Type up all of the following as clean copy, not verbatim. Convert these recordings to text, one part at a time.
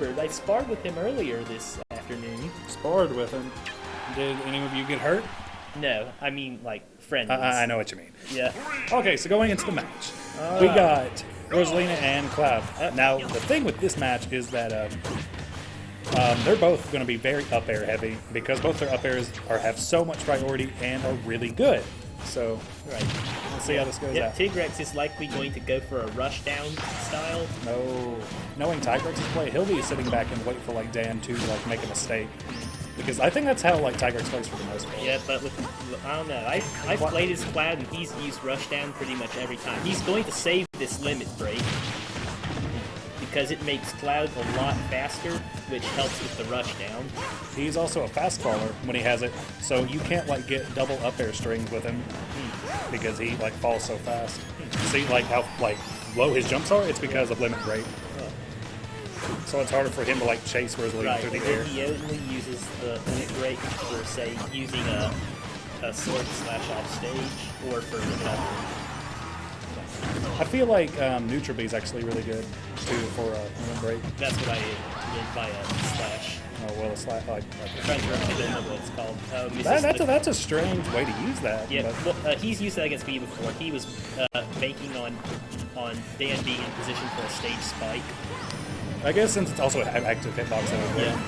remembered. I sparred with him earlier this afternoon. Sparred with him. Did any of you get hurt? No, I mean like friendlies. I know what you mean. Yeah. Okay, so going into the match, we got Rosalina and Cloud. Now, the thing with this match is that they're both going to be very up air heavy because both their up airs have so much priority and are really good. So, Right. let's see how this goes out. Tigrex is likely going to go for a rush down style. No, knowing Tigrex's play, he'll be sitting back and wait for like Dan to like make a mistake. Because I think that's how like Tigrex plays for the most part. Yeah, but with, I don't know. I've played his Cloud and he's used rushdown pretty much every time. He's going to save this limit break because it makes Cloud a lot faster, which helps with the rushdown. He's also a fast faller when he has it, so you can't like get double up air strings with him because he like falls so fast. See like how like low his jumps are? It's because of limit break. So it's harder for him to like chase Rosalina through the air. He only uses the limit break for, say, using a sword slash off stage or for recovery. I feel like Neutral B is actually really good too for limit break. That's what I meant by a slash. Oh well, a slash. I'm trying to remember, I don't know what it's called. That's a strange way to use that. Yeah, well, he's used that against me before. He was banking on Dan being in position for a stage spike. I guess since it's also an active hitbox. Yeah.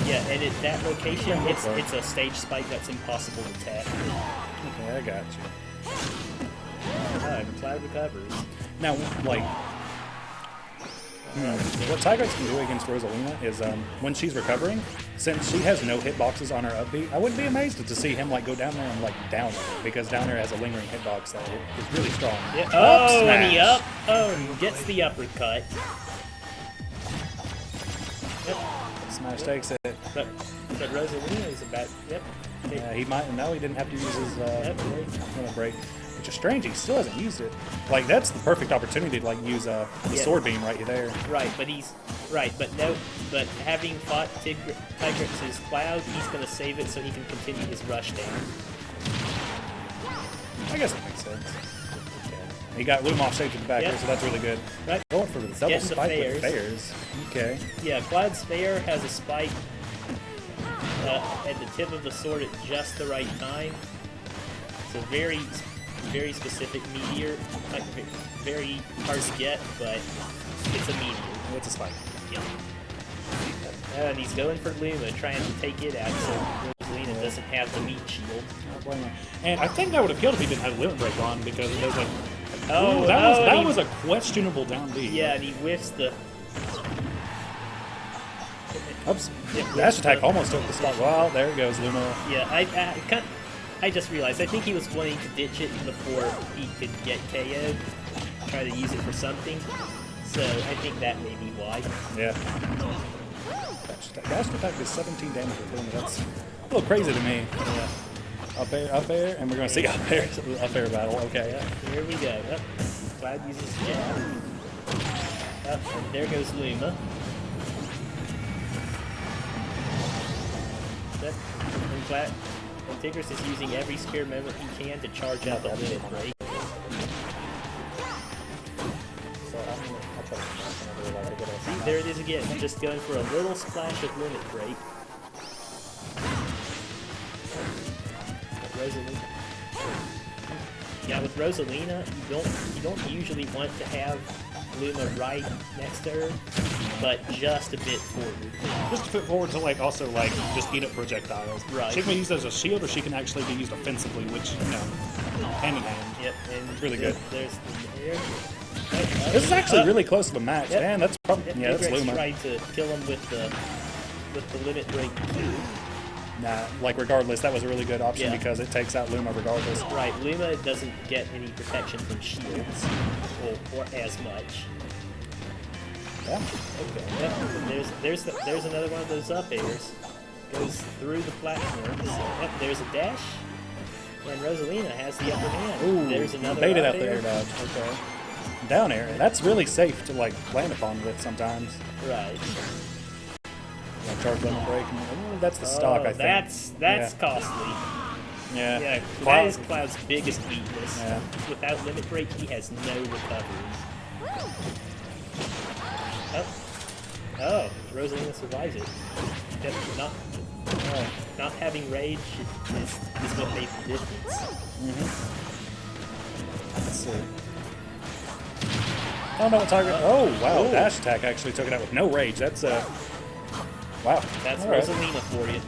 Yeah, and at that location, it's a stage spike that's impossible to tap. Okay, I got you. Cloud recovers. Now, like, what Tigrex can do against Rosalina is when she's recovering, since she has no hitboxes on her up B, I wouldn't be amazed to see him like go down there and like down her because down there has a lingering hitbox that is really strong. Yeah. Oh, and he up. Oh, gets the uppercut. Yep. Smash takes it. But Rosalina is about. Yep. He might. No, he didn't have to use his limit break. Which is strange. He still hasn't used it. Like that's the perfect opportunity to like use the sword beam right there. Right, but But having fought Tigrex's Cloud, he's going to save it so he can continue his rush down. I guess that makes sense. He got Loom off stage at the back here, so that's really good. Right. Going for the double spike with Fairs. Okay. Yeah, Cloud's Fair has a spike at the tip of the sword at just the right time. It's a very, very specific meteor. Like, very hard to get, but it's a meteor. It's a spike. Yeah. And he's going for Luma, trying to take it out so Rosalina doesn't have the meat shield. And I think that would have killed if he didn't have limit break on because it does like. Oh, that was a questionable down B. Yeah, and he whiffs the. Oops. Dash attack almost took the spot. Well, there it goes, Luma. Yeah, I just realized. I think he was wanting to ditch it before he could get KO'd. Try to use it for something. So I think that may be why. Yeah. Dash attack is 17 damage with Luma. That's a little crazy to me. Yeah. Up air, and we're going to see up air battle. Okay. Yeah, here we go. Yep. Cloud uses jab. Yep, and there goes Luma. Yep. And Tigrex is using every spare moment he can to charge out the limit break. See, there it is again. Just going for a little splash of limit break. Rosalina. Yeah, with Rosalina, you don't usually want to have Luma right next to her, but just a bit forward. Just a bit forward to like also like just eat up projectiles. Right. She can be used as a shield, or she can actually be used offensively, which hand in hand. Yep, and it's really good. There's the air. This is actually really close to a match, man. That's probably that's Tigrex Luma. tried to kill him with the limit break too. Nah, like regardless, that was a really good option because it takes out Luma regardless. Right, Luma doesn't get any protection from shields, or as much. Yeah. Okay. Yep. There's another one of those up airs. Goes through the platform. So, yep. There's a dash, and Rosalina has the upper hand. Ooh, there's another baited up out the air. air dodge. Okay. Down air. That's really safe to like land upon with sometimes. Right. Charge limit break. Ooh, that's the stock, I think. That's costly. Yeah. Yeah, that is Cloud's biggest weakness. Yeah. Without limit break, he has no recovery. Oh. Oh, Rosalina survives it. Yep, not having rage is what made the difference. Let's see. I don't know what Tiger. Oh wow! Dash attack actually took it out with no rage. That's wow. That's All right. Rosalina for you.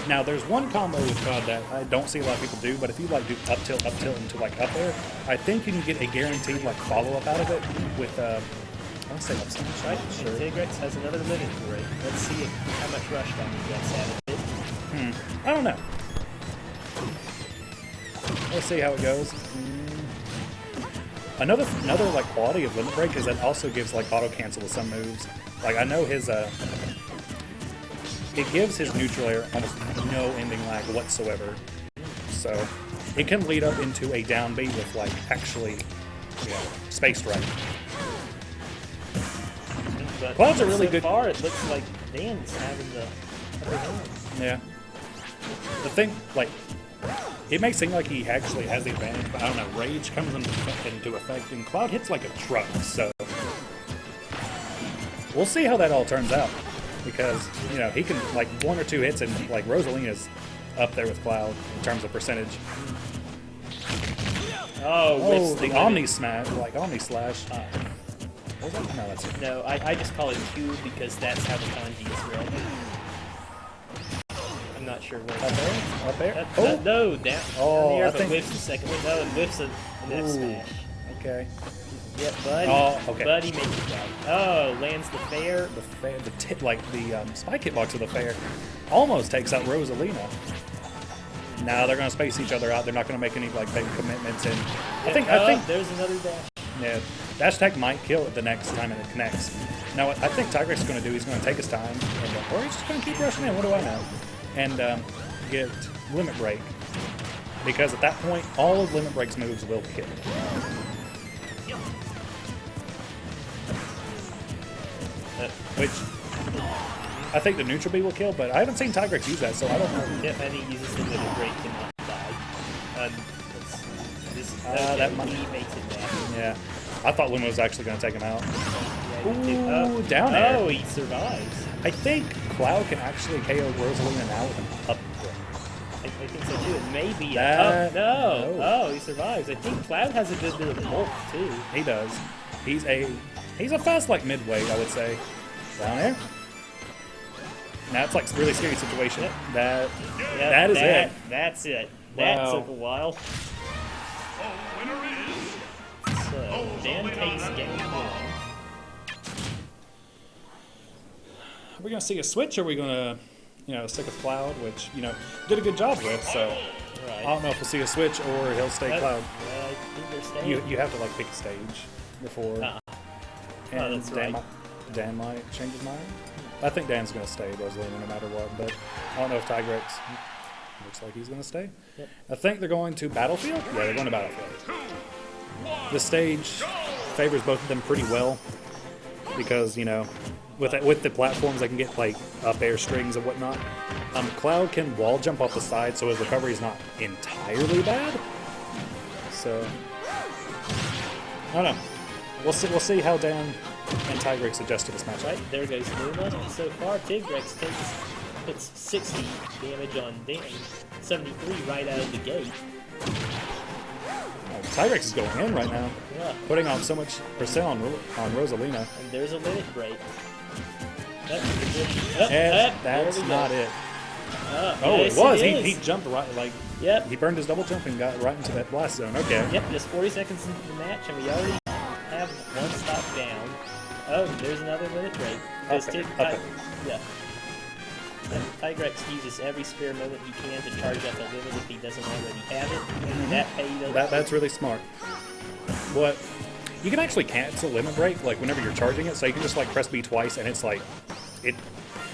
Now there's one combo with COD that I don't see a lot of people do, but if you like do up tilt into like up air, I think you can get a guaranteed like follow up out of it with I want to say up smash. Right, Sure. Tigrex has another limit break. Let's see how much rush down he gets out of it. I don't know. Let's see how it goes. Another like quality of limit break is that it also gives like auto cancel to some moves. Like I know his it gives his neutral air almost no ending lag whatsoever. So it can lead up into a down B with like actually, you know, spaced right. But Cloud's a really so good. far, it looks like Dan's having the upper hand. Yeah. The thing, like, it may seem like he actually has the advantage, but I don't know. Rage comes into effect, and Cloud hits like a truck. So we'll see how that all turns out, because you know he can like 1 or 2 hits, and like Rosalina's up there with Cloud in terms of percentage. Oh, the Omni Smash, like Omni Slash. What was that? No, that's it. No, I just call it Q because that's how the kanji is read. I'm not sure what. Up there? Up there? No, down. Oh, down here, I but think- whiffs the second one. No, it whiffs an F smash. Okay. Yep, buddy. Oh, okay. Buddy makes it right. Oh, lands the fair. The spike hitbox of the fair almost takes out Rosalina. Now they're going to space each other out. They're not going to make any like big commitments. And I think there's another dash. yeah, dash attack might kill it the next time it connects. Now what I think Tigrex is going to do, he's going to take his time, and, or he's just going to keep rushing in. What do I know? And get limit break, because at that point all of limit break's moves will kill. Which I think the neutral B will kill, but I haven't seen Tigrex use that, so I don't know. Yep, and he uses the limit break to not die. That might- he makes it back. Yeah, I thought Luma was actually going to take him out. Yeah, Ooh, down air. Oh, he survives. I think Cloud can actually KO Rosalina now with an up break. I think so too. And maybe. That- no. no. Oh, he survives. I think Cloud has a good bit of bulk too. He does. He's a fast like midweight, I would say. Down air. Now it's like a really scary situation. Yep. That Yep, is it. That's it. That Wow. took a while. So, Dan takes game 1. Are we gonna see a switch, or are we gonna, you know, stick with Cloud, which you know did a good job with? So Right. I don't know if we'll see a switch or he'll stay Cloud. I think they're staying. You have to like pick a stage before. And that's Dan, right. Dan might change his mind. I think Dan's gonna stay Rosalina no matter what, but I don't know if Tigrex looks like he's gonna stay. Yep. I think they're going to Battlefield. Yeah, they're going to Battlefield. The stage favors both of them pretty well because you know, with the platforms, they can get like up air strings and whatnot. Cloud can wall jump off the side, so his recovery is not entirely bad. So I don't know. We'll see how Dan and Tigrex adjust to this match. Right, there goes Luma. So far, Tigrex puts 60 damage on Dan, 73 right out of the gate. Tigrex is going in right now, Yeah, putting on so much percent on Rosalina. and there's a limit break. And that's not it. Oh, yes, it was. it He is. jumped right, like, Yep. he burned his double jump and got right into that blast zone. Okay. Yep, just 40 seconds into the match, and we already have one stop down. Oh, there's another limit break. Okay, okay. Yeah. And Tigrex uses every spare moment he can to charge up a limit if he doesn't already have it. And that paid off. That's really smart. What? You can actually cancel limit break, like, whenever you're charging it, so you can just, like, press B twice, and it's like, it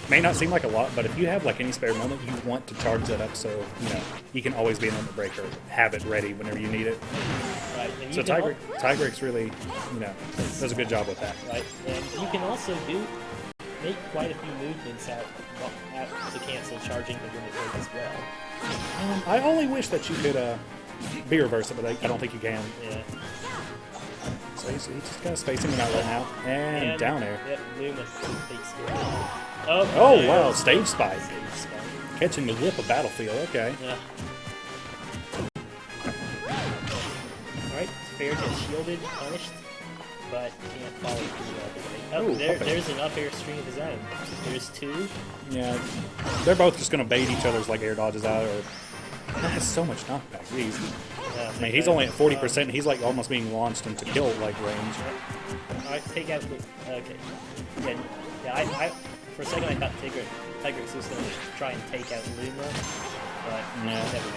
may not seem like a lot, but if you have, like, any spare moment, you want to charge that up so, you know, you can always be in limit break or have it ready whenever you need it. Right. And So you can Tigrex really, you know, does a good job with that. right. And you can also make quite a few movements out to cancel charging the limit break as well. I only wish that you could be reverse it, but I don't think you can. Yeah. So So he's just kind of spacing him out right now. And down air. Yep, Luma takes care of it. Oh, wow, stage spike. Catching the whip of Battlefield, okay. Yeah. Alright, Fair gets shielded, punished, but can't follow through all the way. Oh, there's an up air string of his own. There's two. Yeah, they're both just going to bait each other's like air dodges out, or... That has so much knockback, jeez. Yeah, I mean, he's only at 40%, he's like almost being launched into kill like range. Alright, take out the... Okay. Yeah, I for a second I thought Tigrex was going to try and take out Luma, but never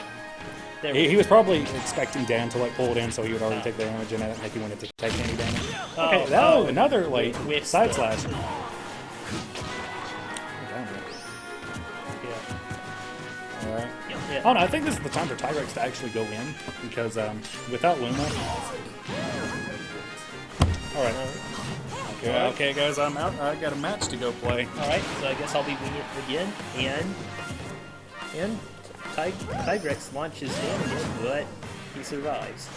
mind. He was probably expecting Dan to like pull it in so he would already take the damage, and I didn't think he wanted to take any damage. Okay, another like side slash. Alright. Yeah. Oh no, I think this is the time for Tigrex to actually go in, because without Luma... Alright. Okay guys, I'm out. I got a match to go play. Alright, so I guess I'll be winging it again, and Tigrex launches Dan again, but he survives.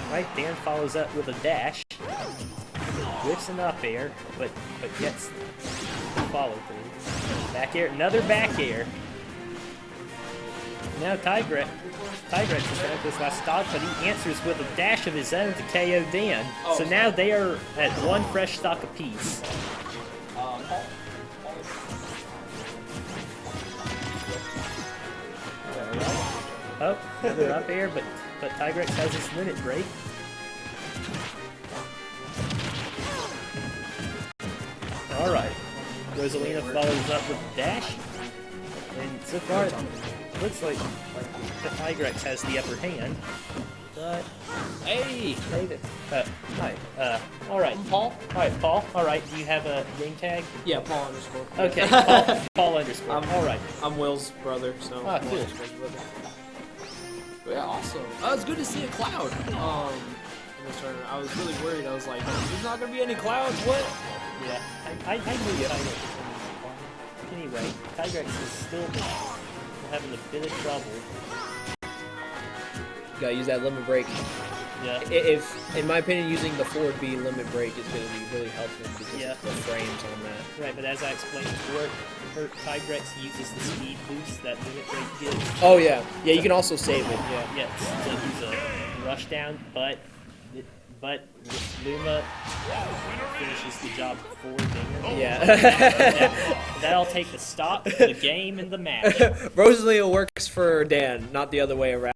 Alright, Dan follows up with a dash, whips an up air, but gets the follow through. Back air, another back air. Now Tigrex is going to this last stock, but he answers with a dash of his own to KO Dan. So now they are at one fresh stock apiece. Oh, another up air, but Tigrex has his limit break. Alright. Rosalina follows up with a dash. And so far, it looks like the Tigrex has the upper hand. But, hey! Hi. Alright. Paul? Alright, Paul. Alright, do you have a game tag? Yeah, Paul underscore. Okay, Paul underscore. Alright. I'm Will's brother, so. Ah, Paul cool. underscore's brother. But yeah, awesome. It's good to see a cloud. In this tournament, I was really worried. I was like, "There's not gonna be any clouds." What? Yeah, I knew Tigrex was going to be Anyway, Tigrex is still having a bit of trouble. You gotta use that limit break. Yeah. If, in my opinion, using the forward B limit break is gonna be really helpful because of the frames on that. Right, but as I explained before, Tigrex uses the speed boost that limit break gives. Oh yeah, yeah. You can also save it. Yeah, so use a rush down, but Luma finishes the job before Dinger. Yeah. That'll take the stop, the game, and the match. Rosalina works for Dan, not the other way around.